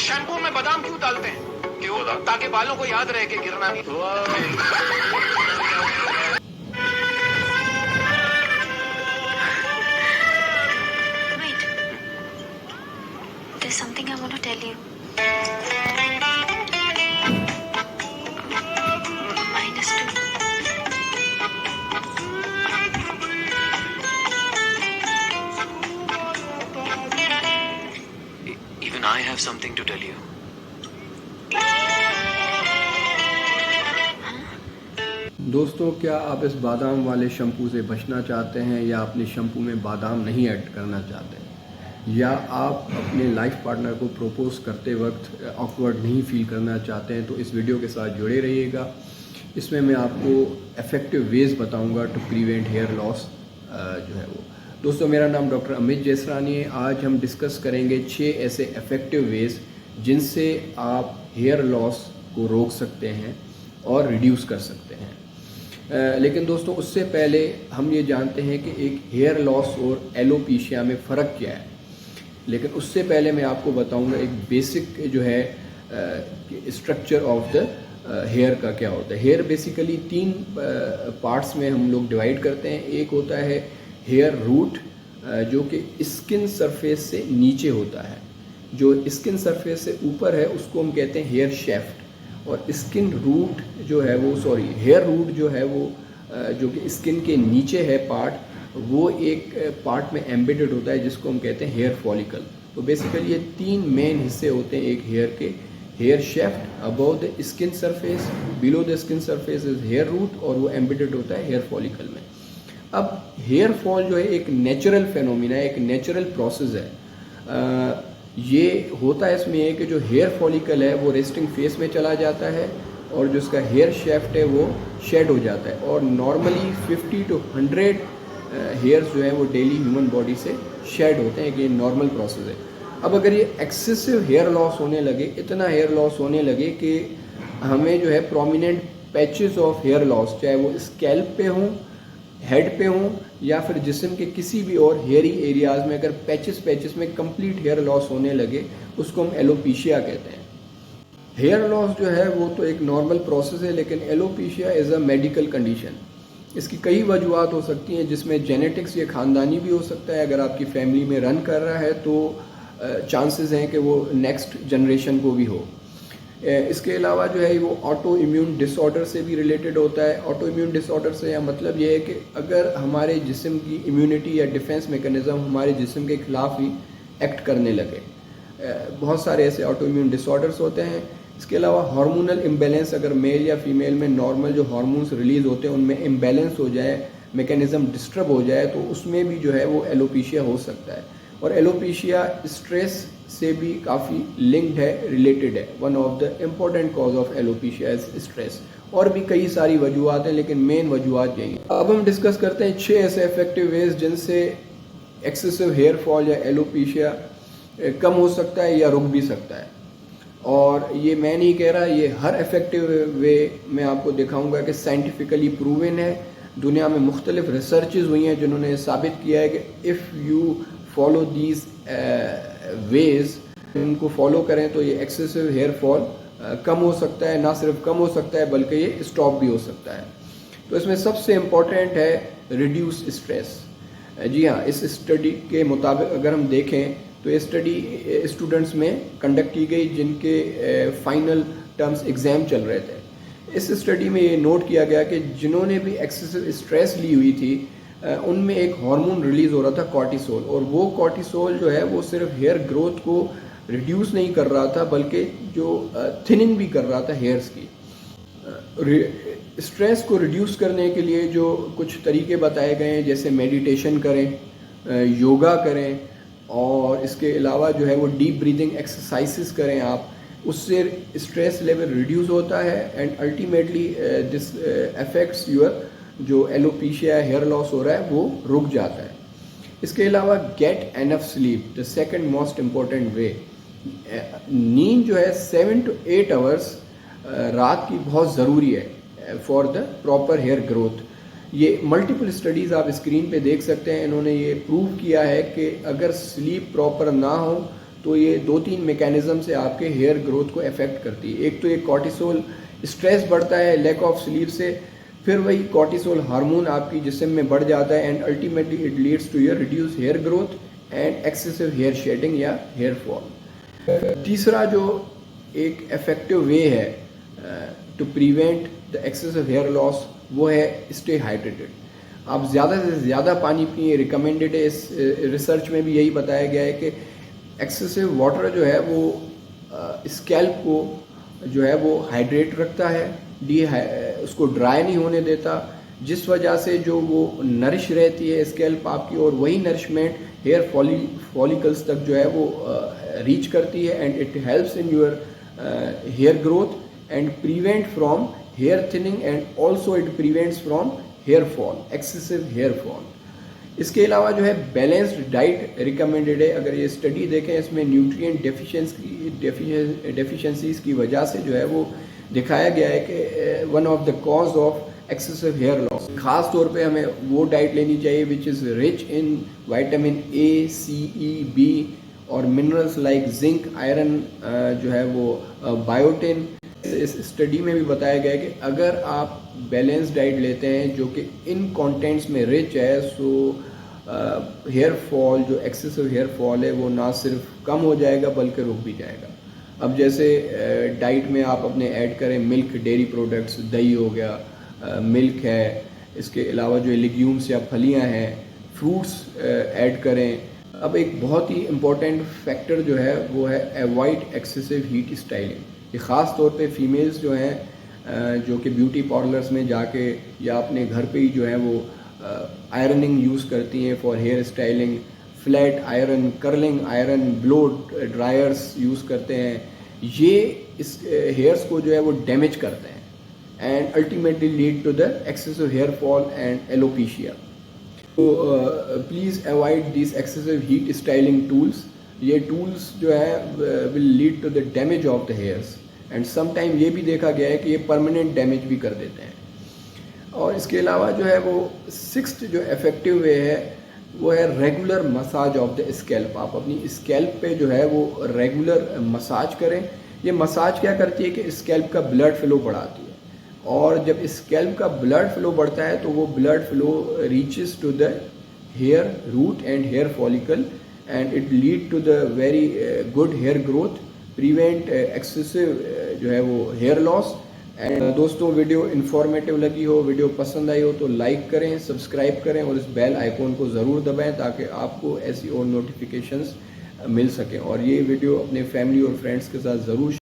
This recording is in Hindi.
शैम्पू में बादाम क्यों डालते हैं? क्यों? ताकि बालों को याद रहे कि गिरना नहीं। Wait. There's something I want to tell you. -2. Even I have something to tell you. दोस्तों, क्या आप इस बादाम वाले शैम्पू से बचना चाहते हैं या अपने शैम्पू में बादाम नहीं ऐड करना चाहते हैं, या आप अपने लाइफ पार्टनर को प्रपोज करते वक्त ऑकवर्ड नहीं फील करना चाहते हैं, तो इस वीडियो के साथ जुड़े रहिएगा। इसमें मैं आपको इफ़ेक्टिव वेज बताऊंगा टू प्रिवेंट हेयर लॉस जो है वो। दोस्तों, मेरा नाम डॉक्टर अमित जयसरानी है। आज हम डिस्कस करेंगे 6 ऐसे इफ़ेक्टिव वेज जिनसे आप हेयर लॉस को रोक सकते हैं और रिड्यूस कर सकते हैं। लेकिन दोस्तों, उससे पहले हम ये जानते हैं कि एक हेयर लॉस और एलोपेशिया में फ़र्क क्या है। लेकिन उससे पहले मैं आपको बताऊंगा एक बेसिक जो है स्ट्रक्चर ऑफ द हेयर का क्या होता है। हेयर बेसिकली 3 पार्ट्स में हम लोग डिवाइड करते हैं। एक होता है हेयर रूट, जो कि स्किन सरफेस से नीचे होता है। जो स्किन सरफेस से ऊपर है उसको हम कहते हैं हेयर शेफ्ट, और स्किन रूट जो है वो हेयर रूट जो है वो जो कि स्किन के नीचे है पार्ट, वो एक पार्ट में एम्बेडेड होता है जिसको हम कहते हैं हेयर फॉलिकल। तो बेसिकली ये 3 मेन हिस्से होते हैं एक हेयर के। Hair shaft above the skin surface, below the skin surface is hair root, और वो एम्बेडेड होता है हेयर फॉलिकल में। अब हेयर फॉल जो है एक नेचुरल फेनोमिना है, एक नेचुरल प्रोसेस है। ये होता है इसमें ये कि जो हेयर फॉलिकल है वो रेस्टिंग फेस में चला जाता है, और जो इसका हेयर शेफ्ट है वो शेड हो जाता है। और नॉर्मली 50 to 100 हेयर्स जो है वो डेली ह्यूमन बॉडी से शेड होते हैं, कि ये नॉर्मल प्रोसेस है। अब अगर ये एक्सेसिव हेयर लॉस होने लगे, इतना हेयर लॉस होने लगे कि हमें जो है prominent patches of hair loss, चाहे वो स्कैल्प पे हों, हेड पे हों, या फिर जिस्म के किसी भी और हेयरी एरियाज में अगर पैचेस में कंप्लीट हेयर लॉस होने लगे, उसको हम एलोपेशिया कहते हैं। हेयर लॉस जो है वो तो एक नॉर्मल प्रोसेस है, लेकिन alopecia is a medical condition. इसकी कई वजूहत हो सकती हैं, जिसमें जेनेटिक्स, ये ख़ानदानी भी हो सकता है। अगर आपकी फैमिली में रन कर रहा है तो चांसेस हैं कि वो नेक्स्ट जनरेशन को भी हो। इसके अलावा जो है वो ऑटो इम्यून डिसऑर्डर से भी रिलेटेड होता है। ऑटो इम्यून डिसऑर्डर से या मतलब ये है कि अगर हमारे जिस्म की इम्यूनिटी या डिफेंस मैकेनिज़्म हमारे जिस्म के ख़िलाफ़ ही एक्ट करने लगे। बहुत सारे ऐसे ऑटो इम्यून डिसऑर्डर्स होते हैं। इसके अलावा हार्मोनल इम्बैलेंस, अगर मेल या फीमेल में नॉर्मल जो हार्मोन्स रिलीज़ होते हैं उनमें इम्बैलेंस हो जाए, मैकेनिज़्म डिस्टर्ब हो जाए, तो उसमें भी जो है वो एलोपेशिया हो सकता है। और एलोपेशिया स्ट्रेस से भी काफ़ी लिंक्ड है, रिलेटेड है। One of the important cause of alopecia is stress. और भी कई सारी वजूहत हैं, लेकिन मेन वजूहत यही है। अब हम डिस्कस करते हैं 6 ऐसे इफेक्टिव वेज जिनसे एक्सेसिव हेयर फॉल या एलोपेशिया कम हो सकता है या रुक भी सकता है। और ये मैं नहीं कह रहा, ये हर इफेक्टिव वे मैं आपको दिखाऊंगा कि साइंटिफिकली प्रूवन है। दुनिया में मुख्तलिफ रिसर्चेज हुई हैं जिन्होंने साबित किया है कि if you follow these veg, इनको फॉलो करें तो ये एक्सेसिव हेयर फॉल कम हो सकता है। ना सिर्फ कम हो सकता है बल्कि ये स्टॉप भी हो सकता है। तो इसमें सबसे इम्पॉर्टेंट है रिड्यूस स्ट्रेस। जी हाँ, इस स्टडी के मुताबिक अगर हम देखें तो ये स्टडी स्टूडेंट्स में कंडक्ट की गई जिनके फाइनल टर्म्स एग्ज़ाम चल रहे थे। इस स्टडी में ये नोट किया गया कि जिन्होंने भी एक्सेसिव स्ट्रेस ली हुई थी उनमें एक हार्मोन रिलीज़ हो रहा था, कॉर्टिसोल। और वो कॉर्टिसोल जो है वो सिर्फ हेयर ग्रोथ को रिड्यूस नहीं कर रहा था बल्कि जो थिनिंग भी कर रहा था हेयर्स की। स्ट्रेस को रिड्यूस करने के लिए जो कुछ तरीके बताए गए हैं, जैसे मेडिटेशन करें, योगा करें, और इसके अलावा जो है वो डीप ब्रीदिंग एक्सरसाइजेस करें आप, उससे स्ट्रेस लेवल रिड्यूस होता है and ultimately this affects your जो एलोपेशिया हेयर लॉस हो रहा है वो रुक जाता है। इसके अलावा get enough sleep, the second most important वे। नींद जो है 7 to 8 आवर्स रात की बहुत ज़रूरी है for the proper hair growth. ये मल्टीपल स्टडीज़ आप स्क्रीन पे देख सकते हैं। इन्होंने ये प्रूव किया है कि अगर स्लीप प्रॉपर ना हो तो ये 2-3 मैकेनिज्म से आपके हेयर ग्रोथ को अफेक्ट करती है। एक तो ये कॉर्टिसोल, स्ट्रेस बढ़ता है लैक ऑफ स्लीप से, फिर वही कॉर्टिसोल हार्मोन आपकी जिस्म में बढ़ जाता है and ultimately it leads to your reduce hair growth and excessive hair shedding या हेयर फॉल। तीसरा जो एक इफेक्टिव वे है to prevent the excessive hair loss वो है स्टे हाइड्रेटेड। आप ज़्यादा से ज़्यादा पानी पिए, रिकमेंडेड है। इस रिसर्च में भी यही बताया गया है कि एक्सेसिव वाटर जो है वो स्कैल्प को जो है वो हाइड्रेट रखता है, उसको ड्राई नहीं होने देता, जिस वजह से जो वो नरिश रहती है स्कैल्प आपकी, और वही नरिशमेंट हेयर फॉलिकल्स तक जो है वो रीच करती है and it helps in your hair growth and prevent from hair thinning and also it prevents from hair fall, excessive hair fall. इसके अलावा जो है बैलेंस्ड डाइट रिकमेंडेड है। अगर ये स्टडी देखें इसमें न्यूट्रिएंट डेफिशिएंसीज की वजह से जो है वो दिखाया गया है कि one of the cause of excessive hair loss. खास तौर पे हमें वो डाइट लेनी चाहिए which is rich in vitamin A, C, E, B और मिनरल्स लाइक जिंक, आयरन जो है वो बायोटिन। इस स्टडी में भी बताया गया है कि अगर आप बैलेंस डाइट लेते हैं जो कि इन कंटेंट्स में रिच है, सो हेयर फॉल, जो एक्सेसिव हेयर फॉल है वो ना सिर्फ कम हो जाएगा बल्कि रुक भी जाएगा। अब जैसे डाइट में आप अपने ऐड करें मिल्क, डेयरी प्रोडक्ट्स, दही हो गया, मिल्क है, इसके अलावा जो लेग्यूम्स या फलियां हैं, फ्रूट्स ऐड करें। अब एक बहुत ही इम्पोर्टेंट फैक्टर जो है वो है अवॉइड एक्सेसिव हीट स्टाइलिंग। ये ख़ास तौर पे फीमेल्स जो हैं जो कि ब्यूटी पार्लर्स में जाके या अपने घर पे ही जो है वो आयरनिंग यूज़ करती हैं for hair styling, flat iron, curling iron, blow dryers use करते हैं। ये इस हेयर्स को जो है वो डैमेज करते हैं and ultimately lead to the excessive hair fall and alopecia. तो please avoid this excessive heat styling tools. ये टूल्स जो है will lead to the damage of the hairs and sometime ये भी देखा गया है कि ये परमानेंट डैमेज भी कर देते हैं। और इसके अलावा जो है वो सिक्स्थ जो इफेक्टिव वे है वो है regular massage of the scalp. आप अपनी स्कैल्प पे जो है वो रेगुलर मसाज करें। ये मसाज क्या करती है कि स्कैल्प का ब्लड फ्लो बढ़ाती है, और जब स्कैल्प का ब्लड फ्लो बढ़ता है तो वो blood flow reaches to the hair root and hair follicle and it lead to the very good hair growth, prevent excessive जो है वो हेयर लॉस। एंड दोस्तों, वीडियो इन्फॉर्मेटिव लगी हो, वीडियो पसंद आई हो तो लाइक करें, सब्सक्राइब करें और इस बेल आइकॉन को ज़रूर दबाएं ताकि आपको ऐसी और नोटिफिकेशंस मिल सकें। और ये वीडियो अपने फैमिली और फ्रेंड्स के साथ ज़रूर